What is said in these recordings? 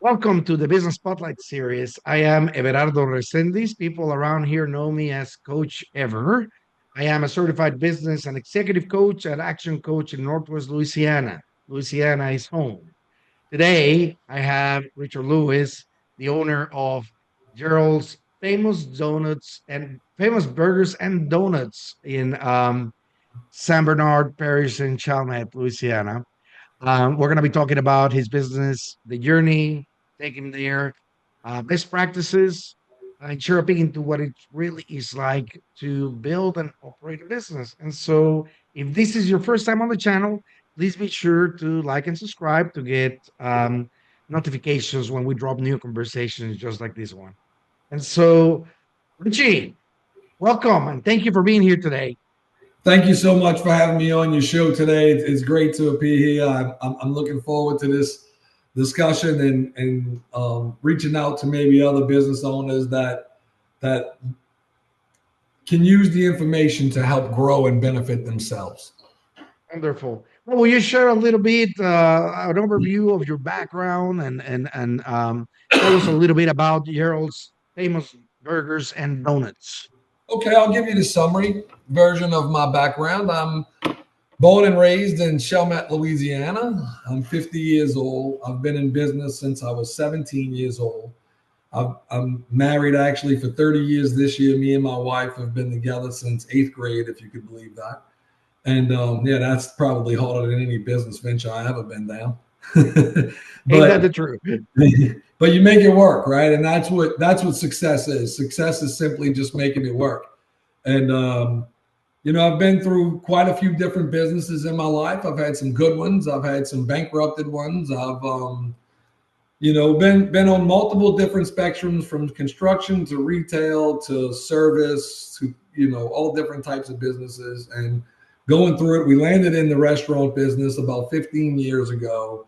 Welcome to the Business Spotlight series. I am Everardo Resendiz. People around here know me as Coach Ever. I am a certified business and executive coach and action coach in Northwest Louisiana. Louisiana is home. Today, I have Richard Lewis, the owner of Gerald's famous donuts and famous burgers and donuts in San Bernard Parish in Chalmette, Louisiana. We're going to be talking about his business, the journey, taking there, best practices, and sure peek into what it really is like to build and operate a business. And so, if this is your first time on the channel, please be sure to like and subscribe to get notifications when we drop new conversations just like this one. And so, Richie, welcome and thank you for being here today. Thank you so much for having me on your show today. It's great to appear here. I'm looking forward to this discussion and reaching out to maybe other business owners that can use the information to help grow and benefit themselves. Wonderful. Well, will you share a little bit an overview of your background and tell us a little bit about Gerald's famous burgers and donuts? Okay, I'll give you the summary version of my background. I'm born and raised in Chalmette, Louisiana. I'm 50 years old. I've been in business since I was 17 years old. I'm married actually for 30 years this year. Me and my wife have been together since eighth grade, if you could believe that. And yeah, that's probably harder than any business venture I ever been down. Ain't that but the truth? but you make it work, right? And that's what success is. Success is simply just making it work. And I've been through quite a few different businesses in my life. I've had some good ones. I've had some bankrupted ones. I've been on multiple different spectrums from construction to retail to service to all different types of businesses and going through it. We landed in the restaurant business about 15 years ago,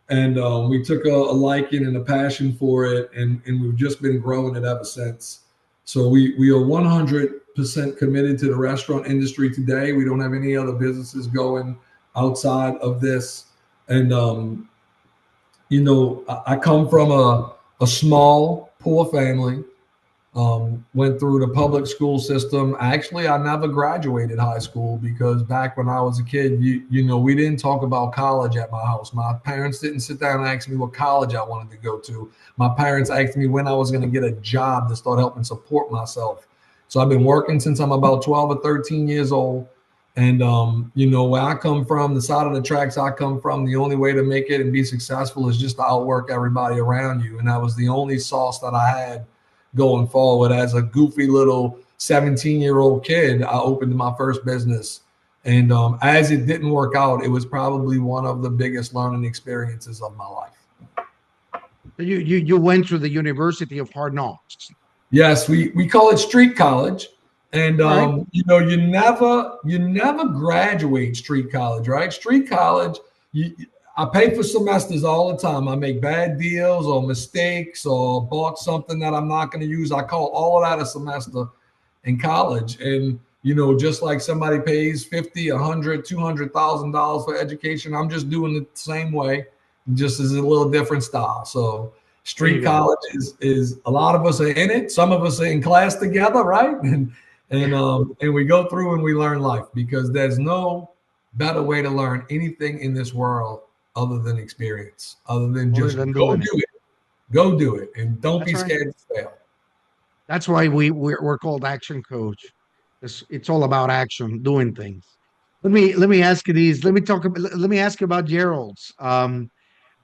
and we took a liking and a passion for it, and we've just been growing it ever since. So we are 100% committed to the restaurant industry today. We don't have any other businesses going outside of this, and I come from a small, poor family. Went through the public school system. Actually, I never graduated high school because back when I was a kid, we didn't talk about college at my house. My parents didn't sit down and ask me what college I wanted to go to. My parents asked me when I was going to get a job to start helping support myself. So I've been working since I'm about 12 or 13 years old. And where I come from, the side of the tracks I come from, the only way to make it and be successful is just to outwork everybody around you. And that was the only sauce that I had going forward. As a goofy little 17-year-old kid, I opened my first business. And as it didn't work out, it was probably one of the biggest learning experiences of my life. You went to the University of Hard Knocks. Yes, we call it street college. And All right. you never graduate street college, right? Street college, I pay for semesters all the time. I make bad deals or mistakes or bought something that I'm not going to use. I call all of that a semester in college. And just like somebody pays 50, 100, $200,000 for education, I'm just doing it the same way, just as a little different style. So There you street go. college is a lot of us are in it. Some of us are in class together, right? And we go through and we learn life because there's no better way to learn anything in this world other than experience, other than Other just than go doing it. do it. Go do it. And don't That's be right. scared to fail. That's why we're called Action Coach. It's all about action, doing things. Let me ask you these. Let me ask you about Gerald's. Well,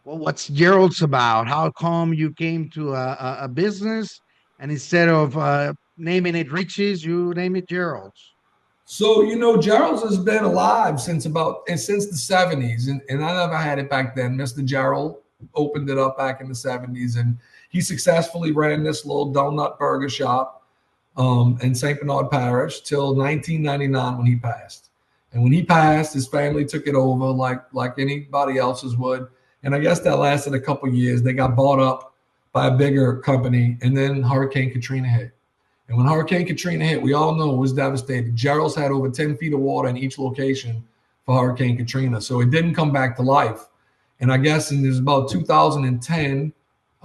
what's Gerald's about? How come you came to a business and instead of naming it Richie's, you name it Gerald's? So, Gerald's has been alive since the 70s. And I never had it back then. Mr. Gerald opened it up back in the 70s, and he successfully ran this little donut burger shop in St. Bernard Parish till 1999 when he passed. And when he passed, his family took it over like anybody else's would. And I guess that lasted a couple of years. They got bought up by a bigger company, and then Hurricane Katrina hit. And when Hurricane Katrina hit, we all know it was devastating. Gerald's had over 10 feet of water in each location for Hurricane Katrina. So it didn't come back to life. And I guess in this about 2010,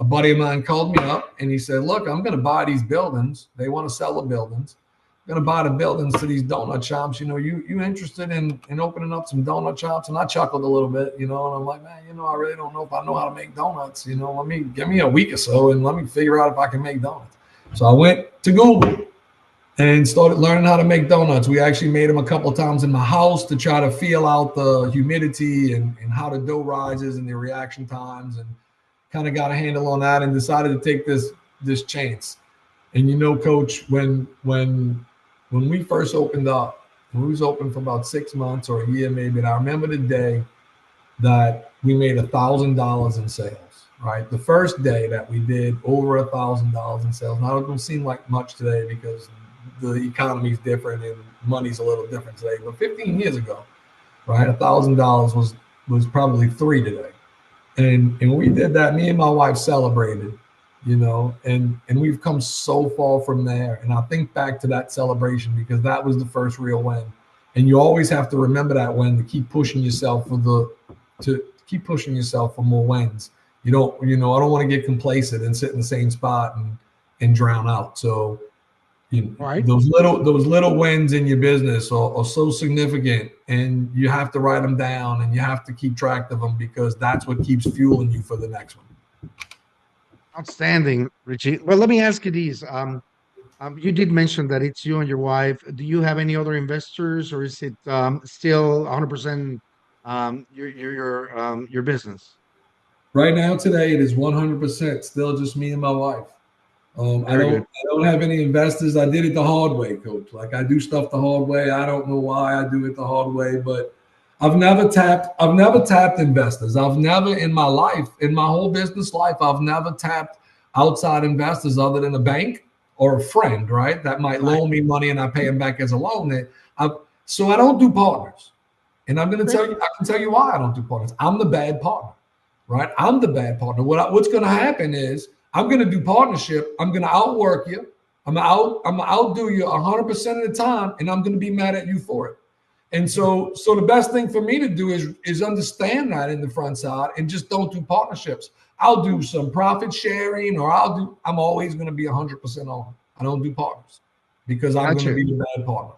a buddy of mine called me up and he said, look, I'm going to buy these buildings. They want to sell the buildings. I'm going to buy the buildings to these donut shops. You interested in opening up some donut shops? And I chuckled a little bit, and I'm like, man, I really don't know if I know how to make donuts. Give me a week or so and let me figure out if I can make donuts. So I went to Google and started learning how to make donuts. We actually made them a couple of times in my house to try to feel out the humidity and how the dough rises and the reaction times, and kind of got a handle on that and decided to take this chance. And coach, when we first opened up, we was open for about 6 months or a year maybe, and I remember the day that we made $1,000 in sales. Right, the first day that we did over $1,000 in sales. Now it don't seem like much today because the economy is different and money's a little different today. But 15 years ago, right, $1,000 was probably $3 today. And we did that. Me and my wife celebrated, and we've come so far from there. And I think back to that celebration because that was the first real win. And you always have to remember that win to keep pushing yourself for more wins. I don't want to get complacent and sit in the same spot and drown out. So Right. those little wins in your business are so significant, and you have to write them down and you have to keep track of them because that's what keeps fueling you for the next one. Outstanding, Richie. Well, let me ask you these. You did mention that it's you and your wife. Do you have any other investors, or is it still 100% your business? Right now, today, it is 100% still just me and my wife. I Very good. don't have any investors. I did it the hard way, coach. Like I do stuff the hard way. I don't know why I do it the hard way, but I've never tapped investors. I've never in my life, in my whole business life, I've never tapped outside investors other than a bank or a friend, right? That might Right. loan me money and I pay them back as a loan. So I don't do partners. And I'm going to Okay. tell you, I can tell you why I don't do partners. I'm the bad partner, right? I'm the bad partner. What's going to happen is I'm going to do partnership. I'm going to outwork you. I'm going to outdo you 100% of the time, and I'm going to be mad at you for it. And so the best thing for me to do is understand that in the front side and just don't do partnerships. I'll do some profit sharing, or I'm always going to be 100% on. I don't do partners because I'm going to Gotcha. be the bad partner.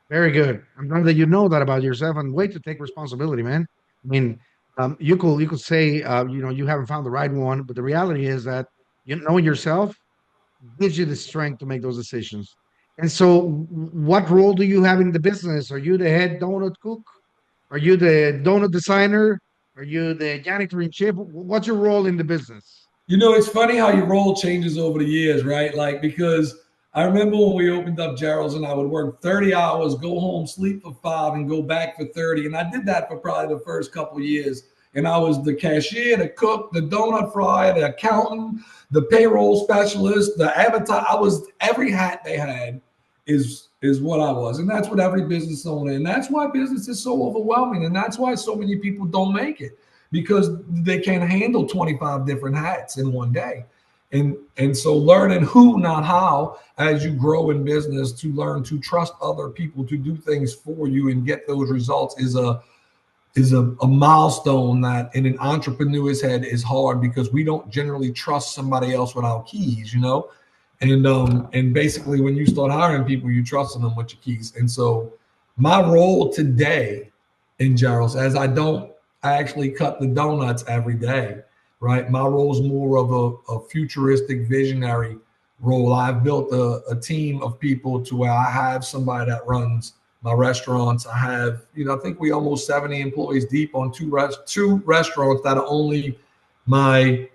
Very good. I'm glad that you know that about yourself and wait to take responsibility, man. I mean, you could say you haven't found the right one, but the reality is that knowing yourself gives you the strength to make those decisions. And so, what role do you have in the business? Are you the head donut cook? Are you the donut designer? Are you the janitor in chief? What's your role in the business? It's funny how your role changes over the years, right? Like, because I remember when we opened up Gerald's and I would work 30 hours, go home, sleep for 5, and go back for 30. And I did that for probably the first couple of years. And I was the cashier, the cook, the donut fryer, the accountant, the payroll specialist, the avatar. I was every hat they had is what I was. And that's what every business owner, and that's why business is so overwhelming. And that's why so many people don't make it because they can't handle 25 different hats in one day. And so learning who, not how, as you grow in business, to learn to trust other people to do things for you and get those results is a milestone that in an entrepreneur's head is hard because we don't generally trust somebody else with our keys. And basically when you start hiring people, you trust them with your keys. And so my role today in Gerald's, as I actually cut the donuts every day, right? My role is more of a futuristic visionary role. I've built a team of people to where I have somebody that runs my restaurants. I have, I think we almost 70 employees deep on two restaurants that are only my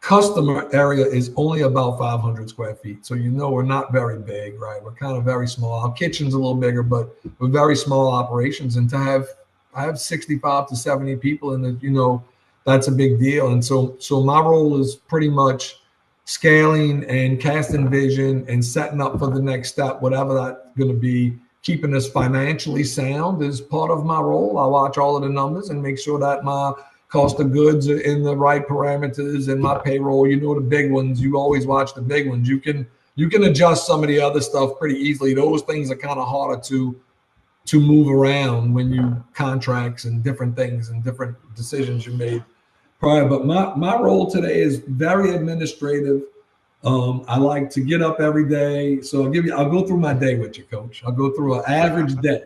customer area is only about 500 square feet. So, we're not very big, right? We're kind of very small. Our kitchen's a little bigger, but we're very small operations. And I have 65 to 70 people in the, that's a big deal. And so my role is pretty much scaling and casting vision and setting up for the next step, whatever that's going to be. Keeping us financially sound is part of my role. I watch all of the numbers and make sure that my cost of goods are in the right parameters and my payroll, the big ones. You always watch the big ones. You can adjust some of the other stuff pretty easily. Those things are kind of harder to move around when you contracts and different things and different decisions you made. prior. But my role today is very administrative. I like to get up every day. So I'll go through my day with you, coach. I'll go through an average day.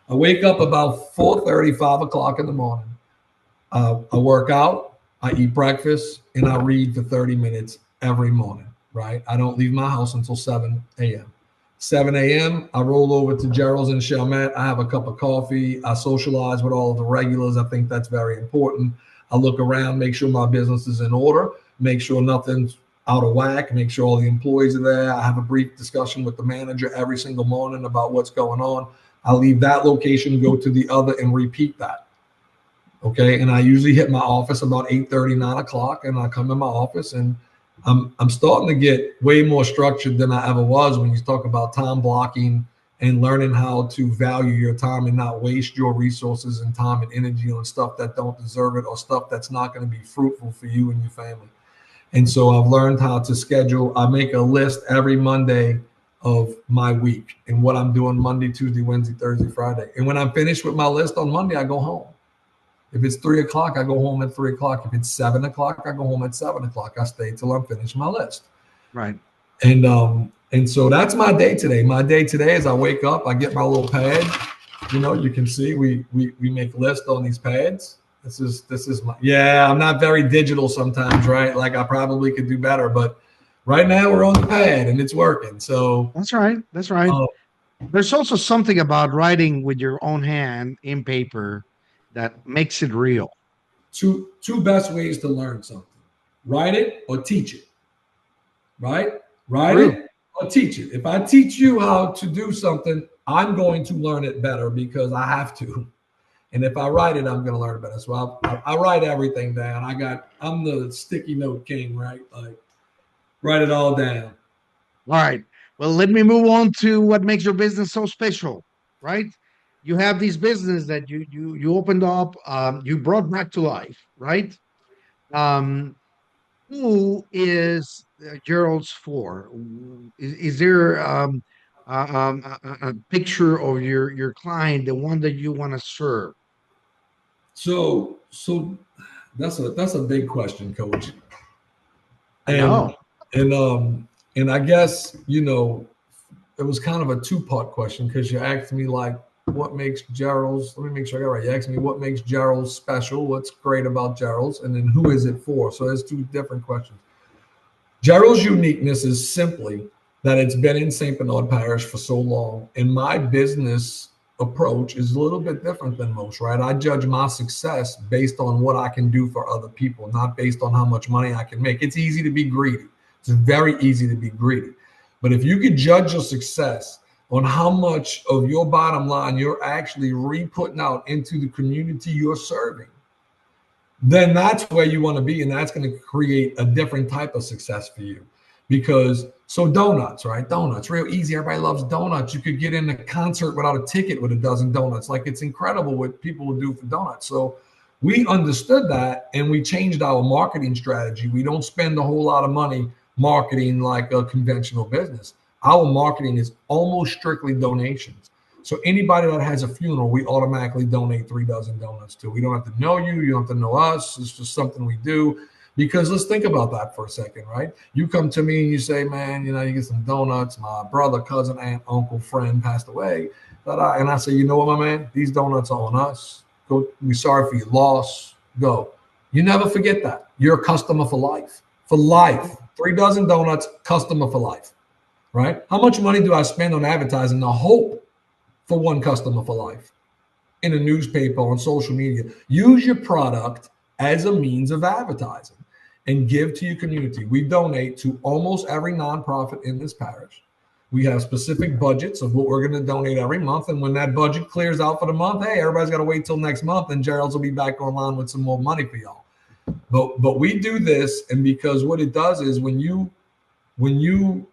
I wake up about 4:30, 5 o'clock in the morning. I work out, I eat breakfast, and I read for 30 minutes every morning, right? I don't leave my house until 7 a.m. 7 a.m., I roll over to Gerald's in Chalmette. I have a cup of coffee. I socialize with all of the regulars. I think that's very important. I look around, make sure my business is in order, make sure nothing's out of whack, make sure all the employees are there. I have a brief discussion with the manager every single morning about what's going on. I leave that location, go to the other, and repeat that. Okay. And I usually hit my office about 8:30, 9 o'clock, and I come in my office, and I'm starting to get way more structured than I ever was when you talk about time blocking and learning how to value your time and not waste your resources and time and energy on stuff that don't deserve it or stuff that's not going to be fruitful for you and your family. And so I've learned how to schedule. I make a list every Monday of my week and what I'm doing Monday, Tuesday, Wednesday, Thursday, Friday. And when I'm finished with my list on Monday, I go home. If it's 3 o'clock, I go home at 3 o'clock. If it's 7 o'clock, I go home at 7 o'clock. I stay till I'm finished my list. Right. And so that's my day today. My day today is I wake up, I get my little pad. You can see we make lists on these pads. This is my, yeah, I'm not very digital sometimes, right? Like I probably could do better, but right now we're on the pad and it's working. So That's right. That's right. uh, There's also something about writing with your own hand in paper that makes it real. two best ways to learn something: write it or teach it. Right? Write True. it or teach it. If I teach you how to do something, I'm going to learn it better because I have to. And if I write it, I'm going to learn it better. So I write everything down. I'm the sticky note king, right? Like write it all down. All right. Well, let me move on to what makes your business so special, right? You have these business that you opened up, you brought back to life, right? Um, who is Gerald's for? Is there a picture of your client, the one that you want to serve? So that's a big question, coach. I And know. and and I guess it was kind of a two-part question because you asked me like what makes Gerald's, let me make sure I got it right. You asked me what makes Gerald's special, what's great about Gerald's, and then who is it for? So there's two different questions. Gerald's uniqueness is simply that it's been in St. Bernard Parish for so long, and my business approach is a little bit different than most, right? I judge my success based on what I can do for other people, not based on how much money I can make. It's easy to be greedy. It's very easy to be greedy. But if you could judge your success on how much of your bottom line you're actually re-putting out into the community you're serving, then that's where you want to be. And that's going to create a different type of success for you. Because so donuts, right? Donuts, real easy. Everybody loves donuts. You could get in a concert without a ticket with a dozen donuts. Like it's incredible what people will do for donuts. So we understood that and we changed our marketing strategy. We don't spend a whole lot of money marketing like a conventional business. Our marketing is almost strictly donations. So anybody that has a funeral, we automatically donate 3 dozen donuts to. We don't have to know you. You don't have to know us. It's just something we do. Because let's think about that for a second, right? You come to me and you say, man, you get some donuts. My brother, cousin, aunt, uncle, friend passed away. And I say, you know what, my man? These donuts are on us. Go. We're sorry for your loss. Go. You never forget that. You're a customer for life. For life. 3 dozen donuts, customer for life, right? How much money do I spend on advertising the hope for one customer for life in a newspaper, on social media? Use your product as a means of advertising and give to your community. We donate to almost every nonprofit in this parish. We have specific budgets of what we're going to donate every month. And when that budget clears out for the month, hey, everybody's got to wait till next month and Gerald's will be back online with some more money for y'all. But we do this, and because what it does is when you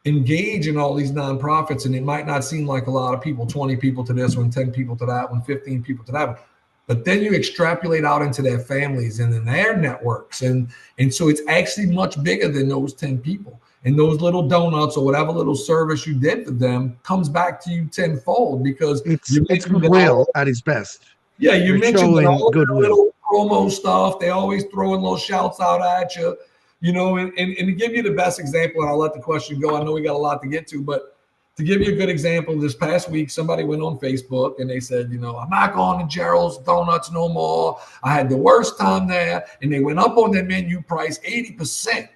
engage in all these nonprofits, and it might not seem like a lot of people, 20 people to this one, 10 people to that one, 15 people to that one, but then you extrapolate out into their families and in their networks, and so it's actually much bigger than those 10 people. And those little donuts or whatever little service you did for them comes back to you tenfold because It's you it's mentioned that all, goodwill at its best. yeah, you You're mentioned that showing all of their little goodwill. promo stuff. They always throwing little shouts out at you, you know. And to give you the best example, and I'll let the question go. I know we got a lot to get to, but to give you a good example, this past week, somebody went on Facebook and they said, you know, I'm not going to Gerald's Donuts no more. I had the worst time there. And they went up on their menu price 80%.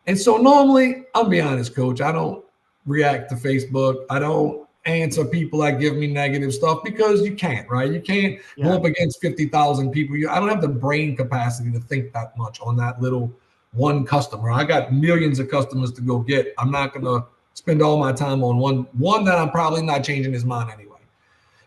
And so normally, I'll be honest, coach, I don't react to Facebook. I don't answer people that give me negative stuff because you can't, right? You can't go Yeah. up against 50,000 people. I don't have the brain capacity to think that much on that little one customer. I got millions of customers to go get. I'm not going to spend all my time on one that I'm probably not changing his mind anyway.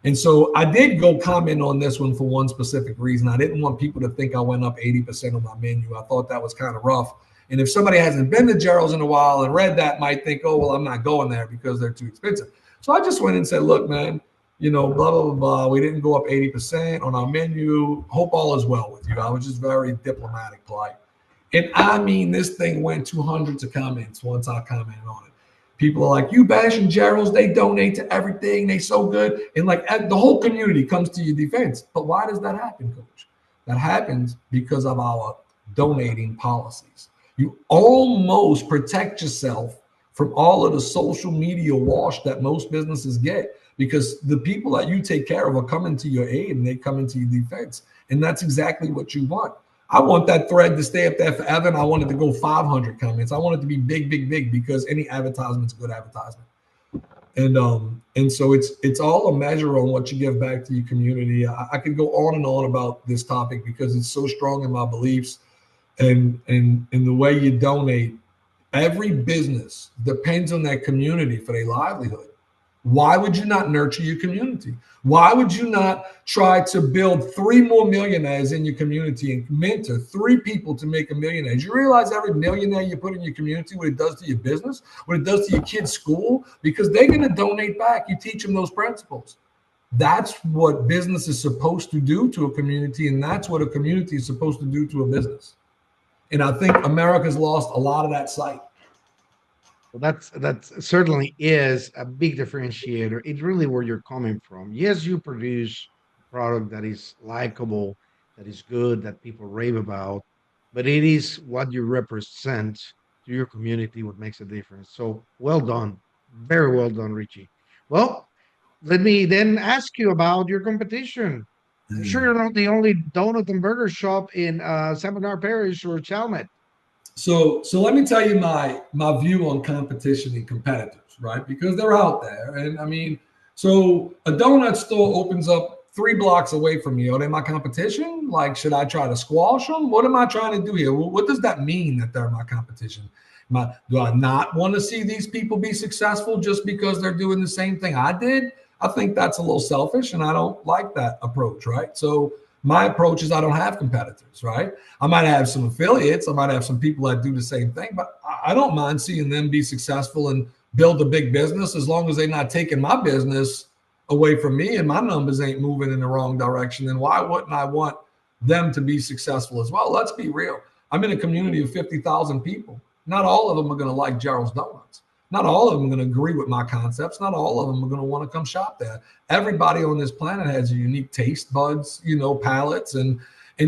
And so I did go comment on this one for one specific reason. I didn't want people to think I went up 80% on my menu. I thought that was kind of rough. And if somebody hasn't been to Gerald's in a while and read that, might think, oh, well, I'm not going there because they're too expensive. So I just went and said, look, man, you know, blah, blah, blah, blah. We didn't go up 80% on our menu. Hope all is well with you. I was just very diplomatic, polite. And I mean, this thing went to hundreds of comments once I commented on it. People are like, you bashing Gerald's, they donate to everything. They so good. And like the whole community comes to your defense. But why does that happen, coach? That happens because of our donating policies. You almost protect yourself from all of the social media wash that most businesses get because the people that you take care of are coming to your aid and they come into your defense. And that's exactly what you want. I want that thread to stay up there forever, and I want it to go 500 comments. I want it to be big, big, big because any advertisement is good advertisement. And so it's all a measure on what you give back to your community. I could go on and on about this topic because it's so strong in my beliefs and the way you donate. Every business depends on that community for their livelihood. Why would you not nurture your community? Why would you not try to build 3 more millionaires in your community and mentor 3 people to make a millionaire? You realize every millionaire you put in your community, what it does to your business, what it does to your kids' school, because they're going to donate back. You teach them those principles. That's what business is supposed to do to a community, and that's what a community is supposed to do to a business. And I think America's lost a lot of that sight. Well, that certainly is a big differentiator. It's really where you're coming from. Yes, you produce a product that is likable, that is good, that people rave about, but it is what you represent to your community what makes a difference. So well done. Very well done, Richie. Well, let me then ask you about your competition. I'm sure you're not the only donut and burger shop in San Bernard Parish or Chalmette. So let me tell you my view on competition and competitors, right? Because they're out there, and I mean, so a donut store opens up 3 blocks away from me. Are they my competition? Like, should I try to squash them? What am I trying to do here? What does that mean that they're my competition? Do I not want to see these people be successful just because they're doing the same thing I did? I think that's a little selfish, and I don't like that approach, right? So my approach is I don't have competitors, right? I might have some affiliates, I might have some people that do the same thing, but I don't mind seeing them be successful and build a big business as long as they're not taking my business away from me and my numbers ain't moving in the wrong direction. Then why wouldn't I want them to be successful as well? Let's be real. I'm in a community of 50,000 people. Not all of them are going to like Gerald's Donuts. Not all of them are going to agree with my concepts. Not all of them are going to want to come shop there. Everybody on this planet has a unique taste buds, you know, palates, and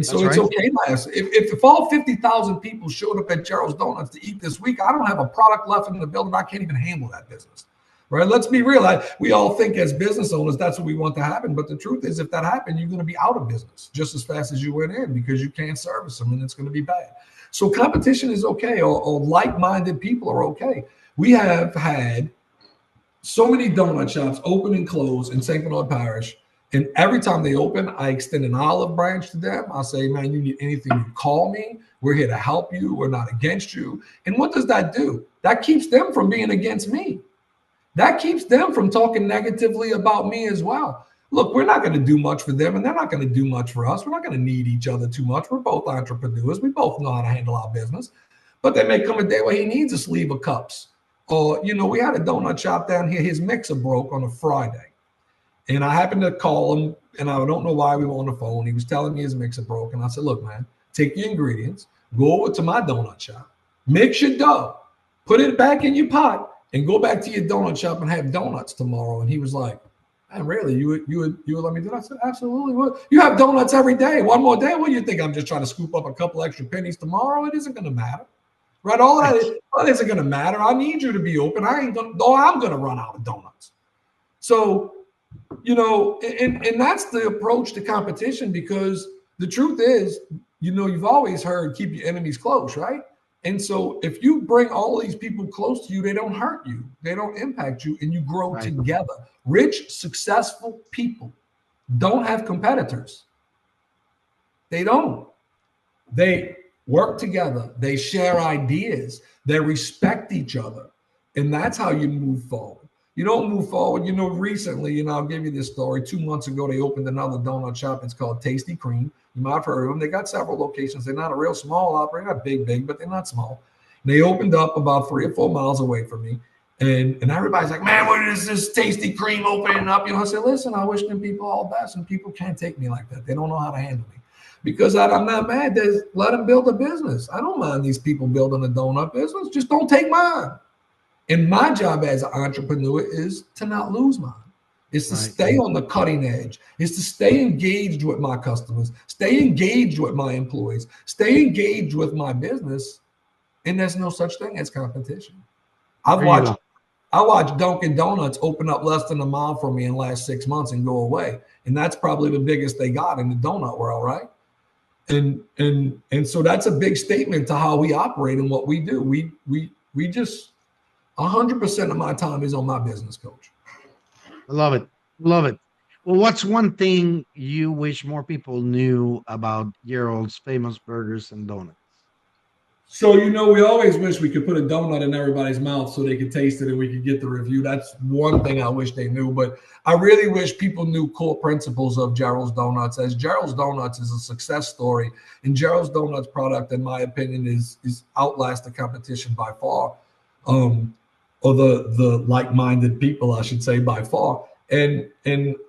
so That's it's right. okay. If all 50,000 people showed up at Gerald's Donuts to eat this week, I don't have a product left in the building. I can't even handle that business. Right? Let's be real. We all think as business owners that's what we want to happen, but the truth is, if that happened, you're going to be out of business just as fast as you went in because you can't service them, and it's going to be bad. So competition is okay, or like-minded people are okay. We have had so many donut shops open and close in St. Bernard Parish. And every time they open, I extend an olive branch to them. I say, man, you need anything, you call me. We're here to help you. We're not against you. And what does that do? That keeps them from being against me. That keeps them from talking negatively about me as well. Look, we're not going to do much for them, and they're not going to do much for us. We're not going to need each other too much. We're both entrepreneurs. We both know how to handle our business. But there may come a day where he needs a sleeve of cups. Or, you know, we had a donut shop down here. His mixer broke on a Friday. And I happened to call him, and I don't know why we were on the phone. He was telling me his mixer broke. And I said, look, man, take your ingredients, go over to my donut shop, mix your dough, put it back in your pot, and go back to your donut shop and have donuts tomorrow. And he was like, And really, you would let me do that? I said, absolutely. Well, you have donuts every day. One more day. What do you think? I'm just trying to scoop up a couple extra pennies tomorrow? It isn't going to matter, right? Right. All that isn't going to matter. I need you to be open. I ain't going. No, I'm going to run out of donuts. So and that's the approach to competition, because the truth is, you've always heard keep your enemies close, right? And so if you bring all these people close to you, they don't hurt you, they don't impact you, and you grow Right. together. Rich, successful people don't have competitors. They don't. They work together, they share ideas, they respect each other. And that's how you move forward. You don't move forward. Recently, I'll give you this story. 2 months ago, they opened another donut shop. It's called Tasty Cream. You might have heard of them. They got several locations. They're not a real small operator, not big, but they're not small. And they opened up about 3 or 4 miles away from me. And everybody's like, man, what is this Tasty Cream opening up? I said, listen, I wish them people all the best. And people can't take me like that. They don't know how to handle me. Because I'm not mad. Let them build a business. I don't mind these people building a donut business. Just don't take mine. And my job as an entrepreneur is to not lose mine. It's to Right. stay on the cutting edge. It's to stay engaged with my customers, stay engaged with my employees, stay engaged with my business. And there's no such thing as competition. I've There you watched go. I watched Dunkin' Donuts open up less than a mile from me in the last 6 months and go away. And that's probably the biggest they got in the donut world, right? And so that's a big statement to how we operate and what we do. We just 100% of my time is on my business, coach. I love it. Love it. Well, what's one thing you wish more people knew about Gerald's famous burgers and donuts? So we always wish we could put a donut in everybody's mouth so they could taste it and we could get the review. That's one thing I wish they knew. But I really wish people knew core principles of Gerald's Donuts, as Gerald's Donuts is a success story. And Gerald's Donuts product, in my opinion, is outlast the competition by far. Or the like-minded people, I should say, by far. And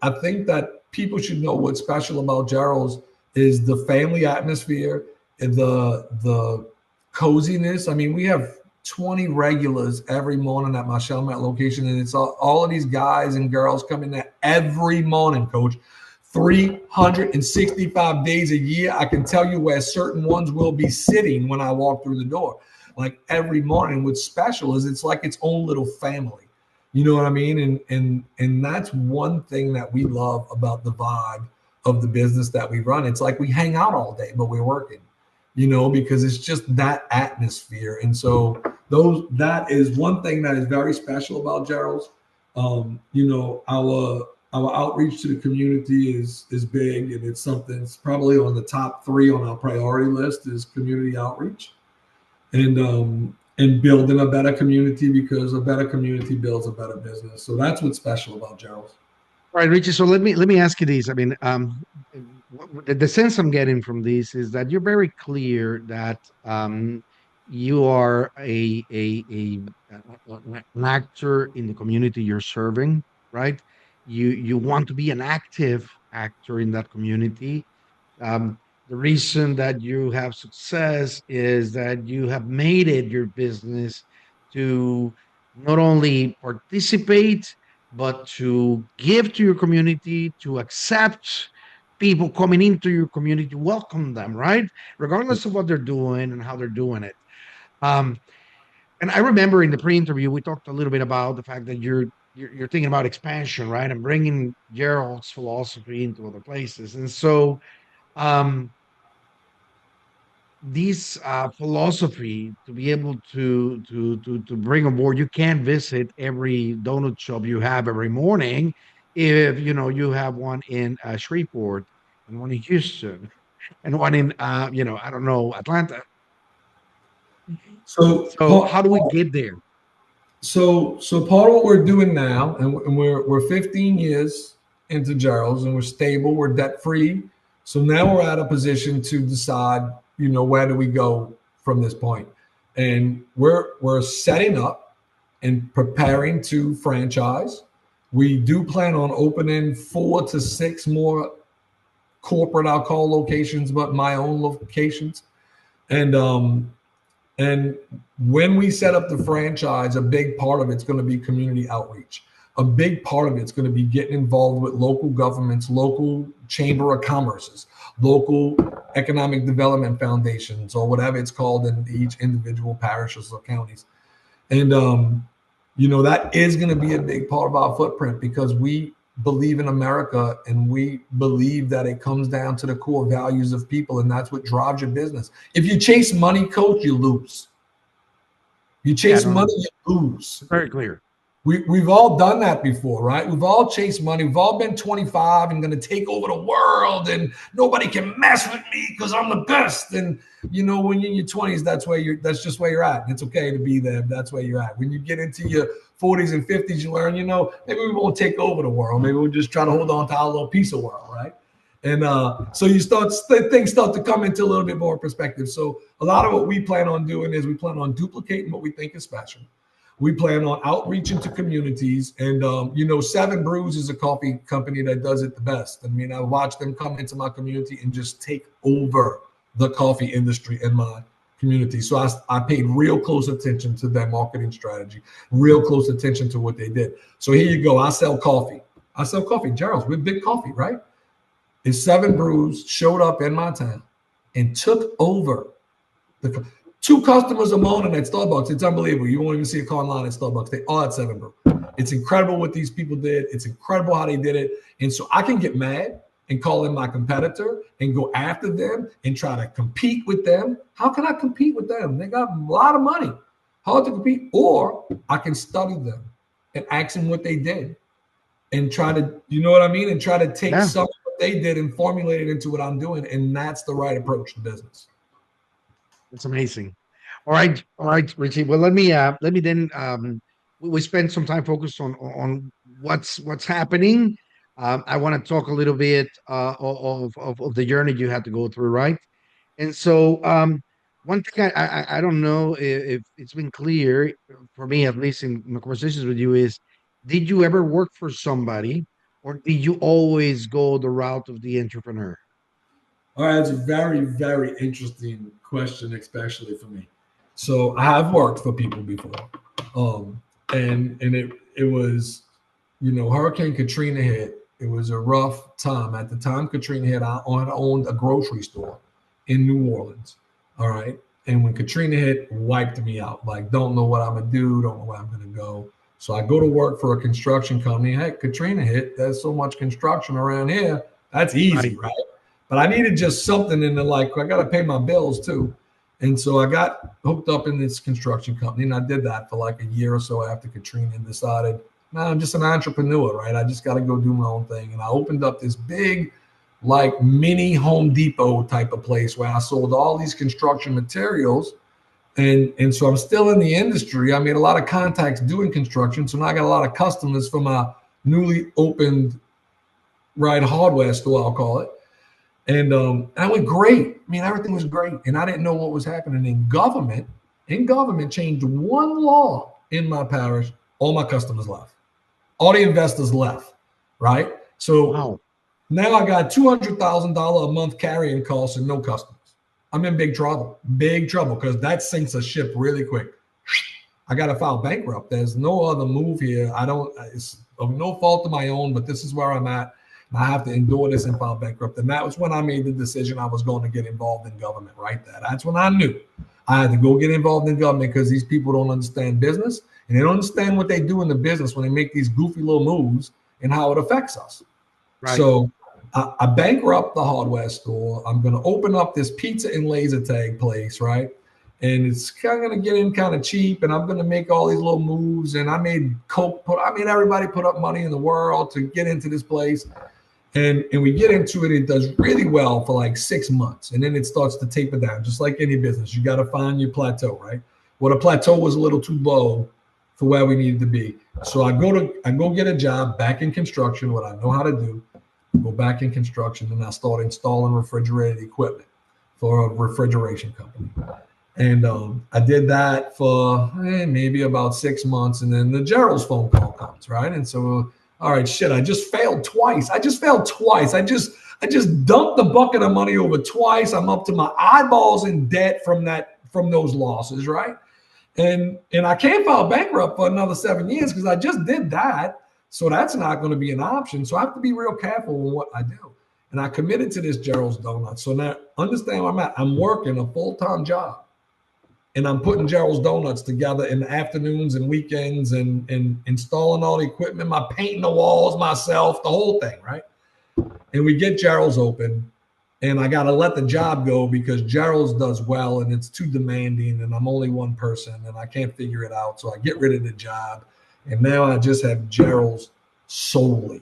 I think that people should know what's special about Gerald's is the family atmosphere, and the coziness. I mean, we have 20 regulars every morning at my Chalmette location, and it's all of these guys and girls coming there every morning, coach. 365 days a year. I can tell you where certain ones will be sitting when I walk through the door. Like every morning, what's special is it's like its own little family. You know what I mean? And that's one thing that we love about the vibe of the business that we run. It's like we hang out all day, but we're working, because it's just that atmosphere. And so that is one thing that is very special about Gerald's. Our outreach to the community is big, and it's something. It's probably on the top 3 on our priority list is community outreach, and building a better community, because a better community builds a better business. So that's what's special about Gerald's. All right, Richie. So let me ask you this. I mean, the sense I'm getting from this is that you're very clear that you are an actor in the community you're serving, right? You want to be an active actor in that community. The reason that you have success is that you have made it your business to not only participate, but to give to your community, to accept people coming into your community, welcome them, right? Regardless of what they're doing and how they're doing it. Um, and I remember in the pre-interview, we talked a little bit about the fact that you're thinking about expansion, right? And bringing Gerald's philosophy into other places. And so, um, this philosophy to be able to bring on board, you can't visit every donut shop you have every morning. If you have one in Shreveport and one in Houston and one in I don't know, Atlanta. So So how do we get there? so part of what we're doing now, and we're 15 years into Gerald's, and we're stable, we're debt free. So now we're at a position to decide, where do we go from this point? And we're setting up and preparing to franchise. We do plan on opening 4 to 6 more corporate, I'll call locations, but my own locations. And when we set up the franchise, a big part of it's going to be community outreach. A big part of it's going to be getting involved with local governments, local chamber of commerces, local economic development foundations, or whatever it's called in each individual parishes or counties. And that is going to be a big part of our footprint, because we believe in America, and we believe that it comes down to the core values of people, and that's what drives your business. If you chase money, coach, you lose. You Yeah, chase no, money, you lose. very clear. We've all done that before, right? We've all chased money. We've all been 25 and going to take over the world, and nobody can mess with me because I'm the best. And when you're in your 20s, that's just where you're at. And it's okay to be there. That's where you're at. When you get into your 40s and 50s, you learn, maybe we won't take over the world. Maybe we'll just try to hold on to our little piece of world, right? And so things start to come into a little bit more perspective. So a lot of what we plan on doing is we plan on duplicating what we think is special. We plan on outreach into communities. And, Seven Brews is a coffee company that does it the best. I mean, I watch them come into my community and just take over the coffee industry in my community. So I paid real close attention to their marketing strategy, real close attention to what they did. So here you go. I sell coffee. Gerald's, we're big coffee, right? And Seven Brews showed up in my town and took over the 2 customers a morning at Starbucks. It's unbelievable. You won't even see a car line at Starbucks. They are at Seven Brew. It's incredible what these people did. It's incredible how they did it. And so I can get mad and call them my competitor and go after them and try to compete with them. How can I compete with them? They got a lot of money. Hard to compete. Or I can study them and ask them what they did and try to, and try to take some of what they did and formulate it into what I'm doing. And that's the right approach to business. It's amazing. All right, Richie. Well, let me then. We spent some time focused on what's happening. I want to talk a little bit of the journey you had to go through, right? And so, one thing I don't know if it's been clear for me, at least in my conversations with you, is did you ever work for somebody, or did you always go the route of the entrepreneur? All right, that's a very, very interesting question, especially for me. So I have worked for people before, and it was, Hurricane Katrina hit. It was a rough time at the time. Katrina hit. I owned a grocery store in New Orleans. All right, and when Katrina hit, wiped me out. Like, don't know what I'm gonna do. Don't know where I'm gonna go. So I go to work for a construction company. Heck, Katrina hit. There's so much construction around here. That's easy, Right. right? But I needed just something in the I got to pay my bills too. And so I got hooked up in this construction company, and I did that for like a year or so after Katrina, and decided, man, I'm just an entrepreneur, right? I just got to go do my own thing. And I opened up this big, like mini Home Depot type of place where I sold all these construction materials. And so I'm still in the industry. I made a lot of contacts doing construction. So now I got a lot of customers for my newly opened, right, hardware store, I'll call it. And I went great. I mean, everything was great. And I didn't know what was happening in government. In government changed one law in my parish. All my customers left. All the investors left, right? So Wow. now I got $200,000 a month carrying costs and no customers. I'm in big trouble, because that sinks a ship really quick. I got to file bankrupt. There's no other move here. It's of no fault of my own, but this is where I'm at. I have to endure this and file bankrupt. And that was when I made the decision I was going to get involved in government right there. That's when I knew I had to go get involved in government, because these people don't understand business, and they don't understand what they do in the business when they make these goofy little moves and how it affects us. Right. So I bankrupt the hardware store. I'm going to open up this pizza and laser tag place, right? And it's kind of going to get in kind of cheap, and I'm going to make all these little moves. And I made everybody put up money in the world to get into this place. And we get into it. It does really well for like 6 months, and then it starts to taper down, just like any business. You got to find your plateau, right? Well, the plateau was a little too low for where we needed to be. So I go get a job back in construction, what I know how to do. Go back in construction, and I start installing refrigerated equipment for a refrigeration company. And I did that for maybe about 6 months, and then the Gerald's phone call comes, right? And so, all right, shit, I just failed twice. I just dumped the bucket of money over twice. I'm up to my eyeballs in debt from those losses, right? And I can't file bankrupt for another 7 years, because I just did that. So that's not going to be an option. So I have to be real careful with what I do. And I committed to this Gerald's Donuts. So now understand where I'm at. I'm working a full-time job and I'm putting Gerald's Donuts together in the afternoons and weekends and installing all the equipment, my painting the walls myself, the whole thing, right? And we get Gerald's open, and I got to let the job go because Gerald's does well and it's too demanding, and I'm only one person and I can't figure it out. So I get rid of the job, and now I just have Gerald's solely.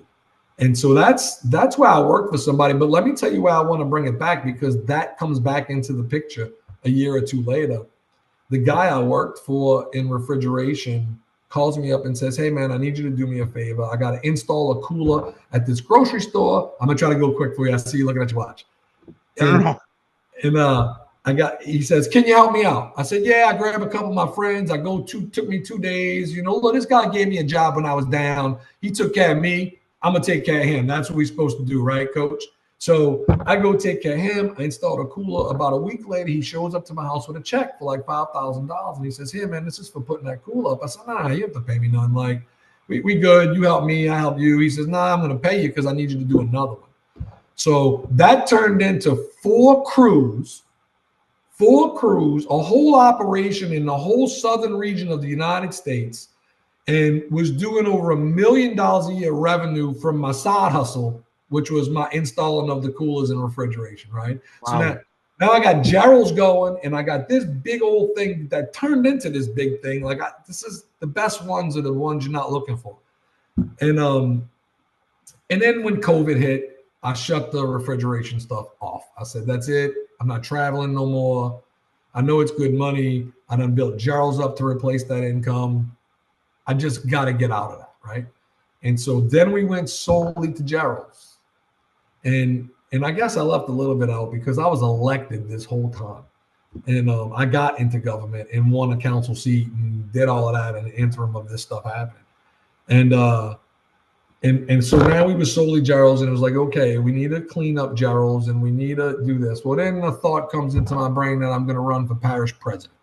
And so that's why I work for somebody. But let me tell you why I want to bring it back, because that comes back into the picture a year or two later. The guy I worked for in refrigeration calls me up and says, "Hey man, I need you to do me a favor. I got to install a cooler at this grocery store. I'm gonna try to go quick for you. I see you looking at your watch." I don't And know. he says, "Can you help me out?" I said, "Yeah." I grab a couple of my friends. Took me 2 days. Look, this guy gave me a job when I was down. He took care of me. I'm gonna take care of him. That's what we're supposed to do, right, coach? So I go take care of him. I installed a cooler. About a week later, he shows up to my house with a check for like $5,000. And he says, "Here, man, this is for putting that cooler up." I said, "Nah, you have to pay me none. Like, we good. You help me, I help you." He says, "Nah, I'm going to pay you because I need you to do another one." So that turned into four crews, a whole operation in the whole southern region of the United States, and was doing over $1 million a year revenue from my side hustle, which was my installing of the coolers and refrigeration, right? So Wow. now I got Gerald's going, and I got this big old thing that turned into this big thing. Like this is the best ones are the ones you're not looking for. And and then when COVID hit, I shut the refrigeration stuff off. I said, "That's it. I'm not traveling no more. I know it's good money. I done built Gerald's up to replace that income. I just got to get out of that, right?" And so then we went solely to Gerald's, and I guess I left a little bit out because I was elected this whole time, and I got into government and won a council seat and did all of that in the interim of this stuff happening, and and so now we were solely Gerald's, and it was like, okay, we need to clean up Gerald's and we need to do this. Well, then the thought comes into my brain that I'm going to run for parish president,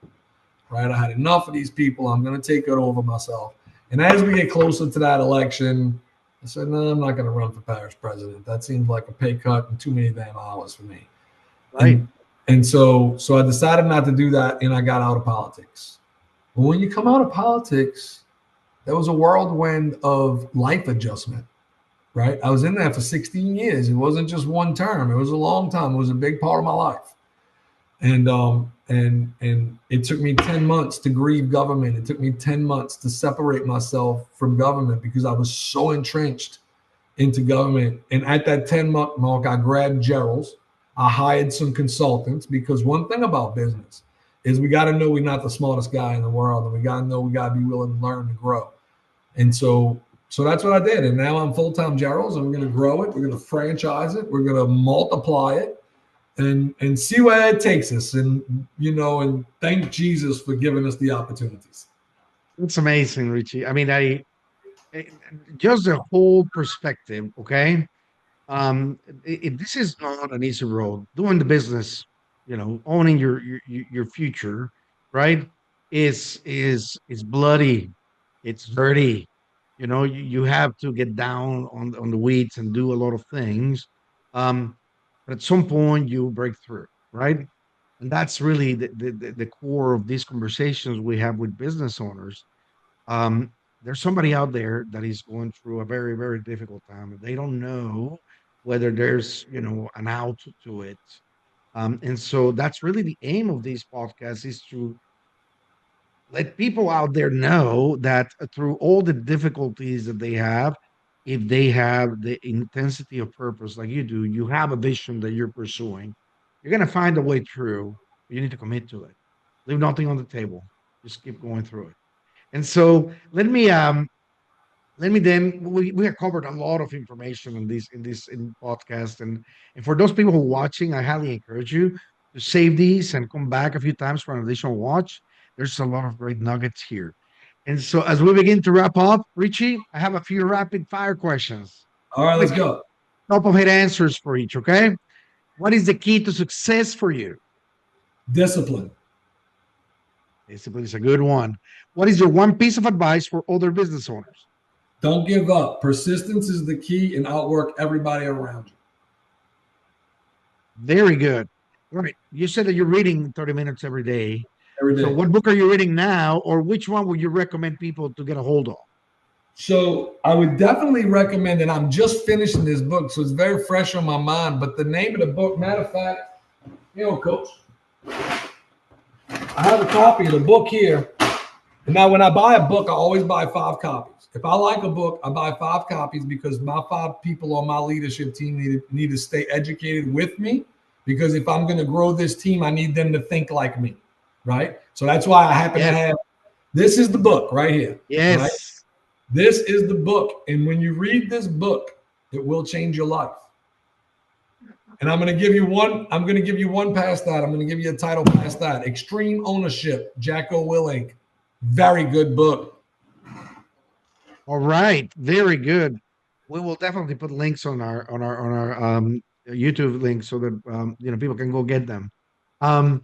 right? I had enough of these people. I'm going to take it over myself. And as we get closer to that election, I said, no, I'm not going to run for parish president. That seems like a pay cut and too many damn hours for me. Right. And so I decided not to do that, and I got out of politics. But when you come out of politics, there was a whirlwind of life adjustment, right? I was in there for 16 years. It wasn't just one term. It was a long time. It was a big part of my life. And it took me 10 months to grieve government. It took me 10 months to separate myself from government because I was so entrenched into government. And at that 10-month mark, I grabbed Gerald's. I hired some consultants because one thing about business is we got to know we're not the smartest guy in the world, and we got to know we got to be willing to learn and grow. And so that's what I did. And now I'm full-time Gerald's, and we're going to grow it. We're going to franchise it. We're going to multiply it and see where it takes us. And thank Jesus for giving us the opportunities. It's amazing, Richie. I mean, I- just the whole perspective, okay? This is not an easy road. Doing the business, owning your future, right? Is bloody. It's dirty. You have to get down on the weeds and do a lot of things. But at some point, you break through, right? And that's really the core of these conversations we have with business owners. um, there's somebody out there that is going through a very, very difficult time. They don't know whether there's, an out to it. And so that's really the aim of these podcasts is to let people out there know that through all the difficulties that they have, if they have the intensity of purpose like you do, you have a vision that you're pursuing, you're going to find a way through. You need to commit to it. Leave nothing on the table. Just keep going through it. And so let me then we have covered a lot of information in podcast, and for those people who are watching, I highly encourage you to save these and come back a few times for an additional watch. There's a lot of great nuggets here. And so as we begin to wrap up, Richie, I have a few rapid fire questions. All right, let's Quick go. top of head answers for each, okay? What is the key to success for you? Discipline. Discipline is a good one. What is your one piece of advice for other business owners? Don't give up. Persistence is the key, and outwork everybody around you. Very good. All right. You said that you're reading 30 minutes every day. Every So day. what book are you reading now, or which one would you recommend people to get a hold of? So I would definitely recommend, and I'm just finishing this book, so it's very fresh on my mind. But the name of the book, matter of fact, Coach, I have a copy of the book here. And now, when I buy a book, I always buy 5 copies. If I like a book, I buy 5 copies because my 5 people on my leadership team need to stay educated with me. Because if I'm going to grow this team, I need them to think like me, right? So that's why I happen to Yes. have. This is the book right here. Right? Yes. This is the book. And when you read this book, it will change your life. And I'm going to give you one. I'm going to give you one past that. I'm going to give you a title past that. Extreme Ownership, Jacko Willink. Very good book. All right. Very good. We will definitely put links on our YouTube links so that people can go get them. Um,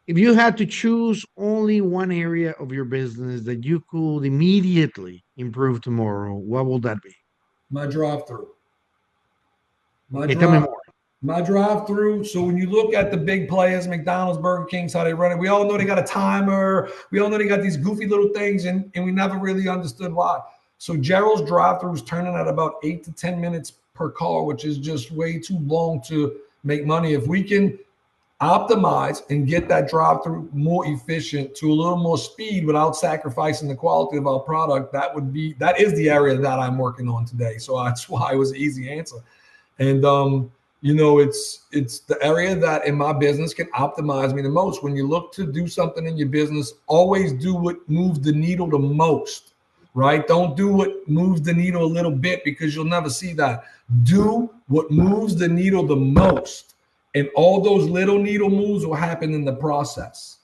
if you had to choose only one area of your business that you could immediately improve tomorrow, what will that be? My drive-through. My Okay, tell me drive. more. My drive-through. So when you look at the big players, McDonald's, Burger King's, how they run it, we all know they got a timer. We all know they got these goofy little things, and we never really understood why. So Gerald's drive-through is turning at about 8 to 10 minutes per car, which is just way too long to make money. If we can optimize and get that drive-through more efficient to a little more speed without sacrificing the quality of our product, that is the area that I'm working on today. So that's why it was an easy answer. And it's the area that in my business can optimize me the most. When you look to do something in your business, always do what moves the needle the most, right? Don't do what moves the needle a little bit because you'll never see that. Do what moves the needle the most. And all those little needle moves will happen in the process.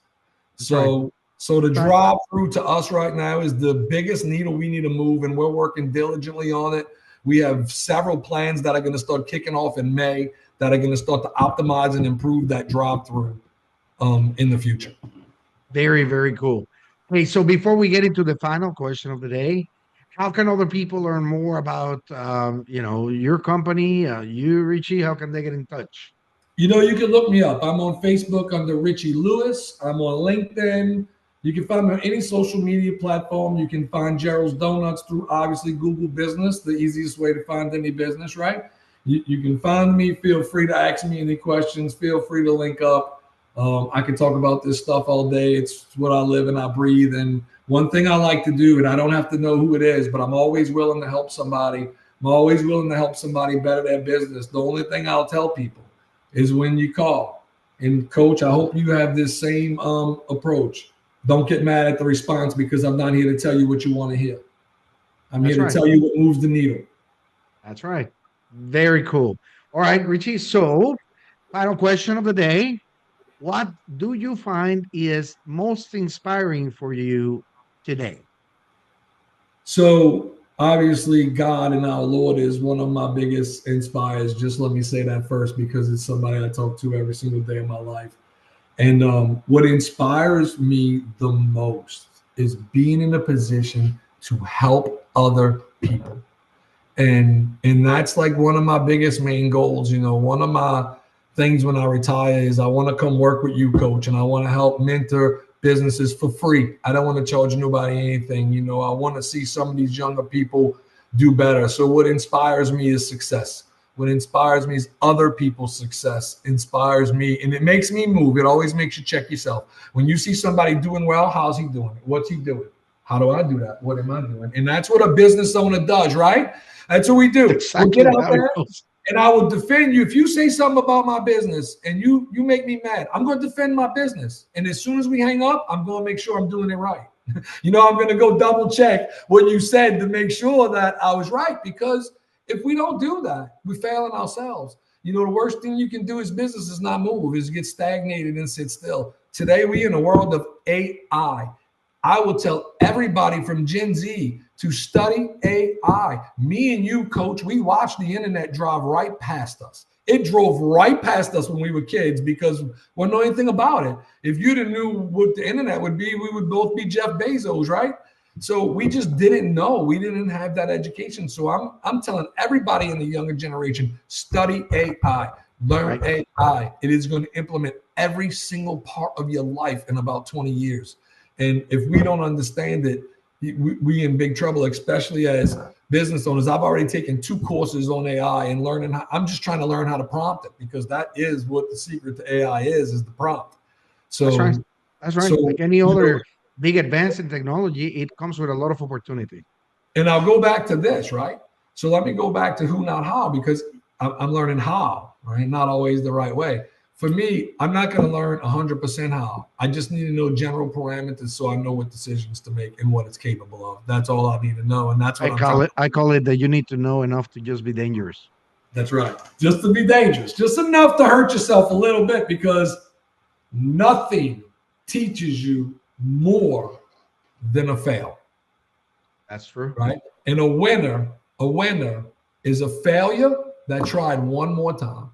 So the drive through to us right now is the biggest needle we need to move, and we're working diligently on it. We have several plans that are going to start kicking off in May that are going to start to optimize and improve that drive through in the future. Very, very cool. Hey, so before we get into the final question of the day, how can other people learn more about your company, you, Richie? How can they get in touch? You can look me up. I'm on Facebook under Richie Lewis. I'm on LinkedIn. You can find me on any social media platform. You can find Gerald's Donuts through obviously Google Business, the easiest way to find any business, right? You can find me. Feel free to ask me any questions. Feel free to link up. I can talk about this stuff all day. It's what I live and I breathe. And one thing I like to do, and I don't have to know who it is, but I'm always willing to help somebody. I'm always willing to help somebody better their business. The only thing I'll tell people is when you call. And Coach, I hope you have this same approach. Don't get mad at the response because I'm not here to tell you what you want to hear. I'm here to tell you what moves the needle. That's right. Very cool. All right, Richie. So, final question of the day. What do you find is most inspiring for you today? So, obviously, God and our Lord is one of my biggest inspires. Just let me say that first because it's somebody I talk to every single day of my life. And what inspires me the most is being in a position to help other people. And that's like one of my biggest main goals. One of my things when I retire is I want to come work with you, Coach, and I want to help mentor businesses for free. I don't want to charge nobody anything. I want to see some of these younger people do better. So what inspires me is success. What inspires me is other people's success inspires me, and it makes me move. It always makes you check yourself. When you see somebody doing well, how's he doing? What's he doing? How do I do that? What am I doing? And that's what a business owner does, right? That's what we do. Exactly We'll get out there and I will defend you. If you say something about my business and you make me mad, I'm going to defend my business. And as soon as we hang up, I'm going to make sure I'm doing it right. I'm going to go double check what you said to make sure that I was right, because if we don't do that, we fail in ourselves. The worst thing you can do as business is not move, is get stagnated and sit still. Today, we in a world of AI. I will tell everybody from Gen Z to study AI. Me and you, Coach, we watched the internet drive right past us. It drove right past us when we were kids because we didn't know anything about it. If you'd have knew what the internet would be, we would both be Jeff Bezos, right? So we just didn't know. We didn't have that education. So I'm telling everybody in the younger generation, study AI, learn Right. AI. It is going to implement every single part of your life in about 20 years. And if we don't understand it, we in big trouble, especially as business owners. I've already taken 2 courses on AI and learning how, I'm just trying to learn how to prompt it, because that is what the secret to AI is the prompt. That's right. So That's right. so Like any you know, other big advance in technology, it comes with a lot of opportunity. and I'll go back to this, right? So let me go back to who, not how, because I'm learning how, right? Not always the right way. For me, I'm not going to learn 100% how. I just need to know general parameters so I know what decisions to make and what it's capable of. That's all I need to know, and that's what I'm trying. I call it that you need to know enough to just be dangerous. That's right. Just to be dangerous, just enough to hurt yourself a little bit, because nothing teaches you more than a fail, That's true. right? And a winner is a failure that tried one more time.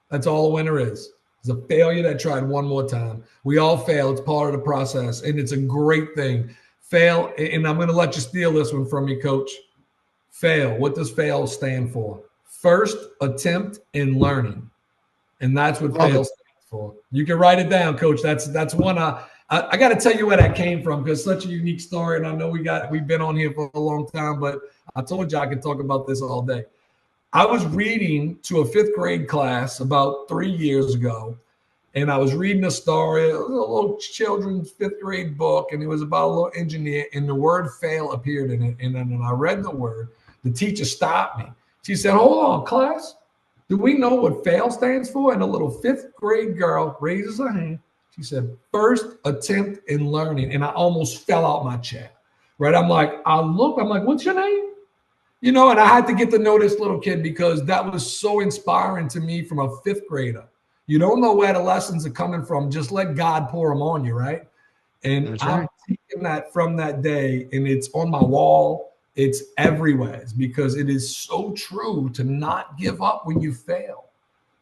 That's all a winner is. It's a failure that tried one more time. We all fail. It's part of the process, and it's a great thing. Fail, and I'm going to let you steal this one from me, Coach. Fail. What does fail stand for? First attempt in learning, and that's what Love fail it. stands for. You can write it down, Coach. That's one. I got to tell you where that came from, because such a unique story, and I know we've been on here for a long time, but I told you I could talk about this all day. I was reading to a fifth grade class about 3 years ago, and I was reading a story, a little children's fifth grade book, and it was about a little engineer, and the word fail appeared in it. And then when I read the word, the teacher stopped me. She said, "Hold on, class. Do we know what fail stands for?" And a little fifth grade girl raises her hand. She said, "First attempt in learning." And I almost fell out my chair. Right? I'm like, "What's your name?" And I had to get to know this little kid, because that was so inspiring to me from a fifth grader. You don't know where the lessons are coming from. Just let God pour them on you, right? And That's I've right. taken that from that day, and it's on my wall. It's everywhere. It's because it is so true to not give up when you fail.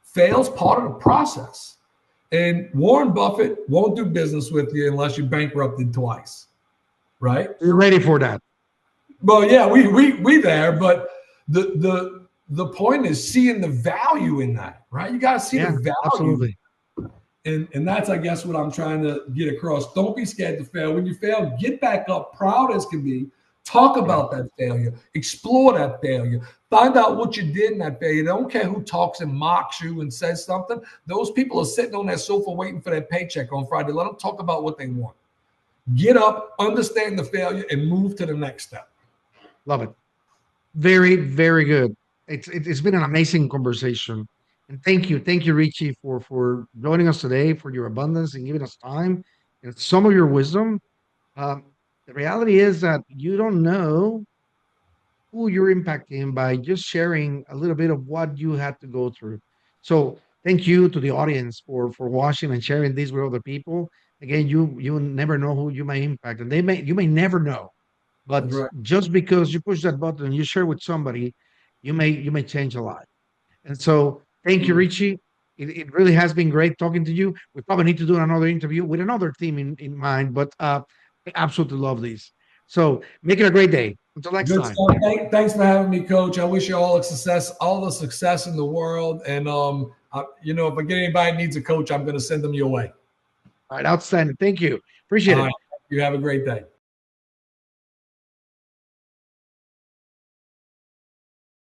Fail's part of the process. And Warren Buffett won't do business with you unless you bankrupted twice, right? You're ready for that. Well, yeah, we there, but the point is seeing the value in that, right? You got to see the Yeah, value, absolutely. and that's, I guess, what I'm trying to get across. Don't be scared to fail. When you fail, get back up, proud as can be. Talk Yeah. about that failure, explore that failure, find out what you did in that failure. Don't care who talks and mocks you and says something. Those people are sitting on that sofa waiting for their paycheck on Friday. Let them talk about what they want. Get up, understand the failure, and move to the next step. Love it. Very, very good. It's been an amazing conversation. And thank you, Richie, for joining us today, for your abundance and giving us time and some of your wisdom. Um, the reality is that you don't know who you're impacting by just sharing a little bit of what you had to go through. So thank you to the audience for watching and sharing this with other people. Again, you never know who you may impact, and they may you may never know. That's But right. just because you push that button and you share with somebody, you may change a lot. And so thank you, Absolutely. Richie. It really has been great talking to you. We probably need to do another interview with another team in mind, but I absolutely love these. So make it a great day. Until next Good time. stuff. Thanks for having me, Coach. I wish you all the success in the world. And if I get anybody needs a coach, I'm going to send them your way. All right, outstanding. Thank you. Appreciate All it. right. You have a great day.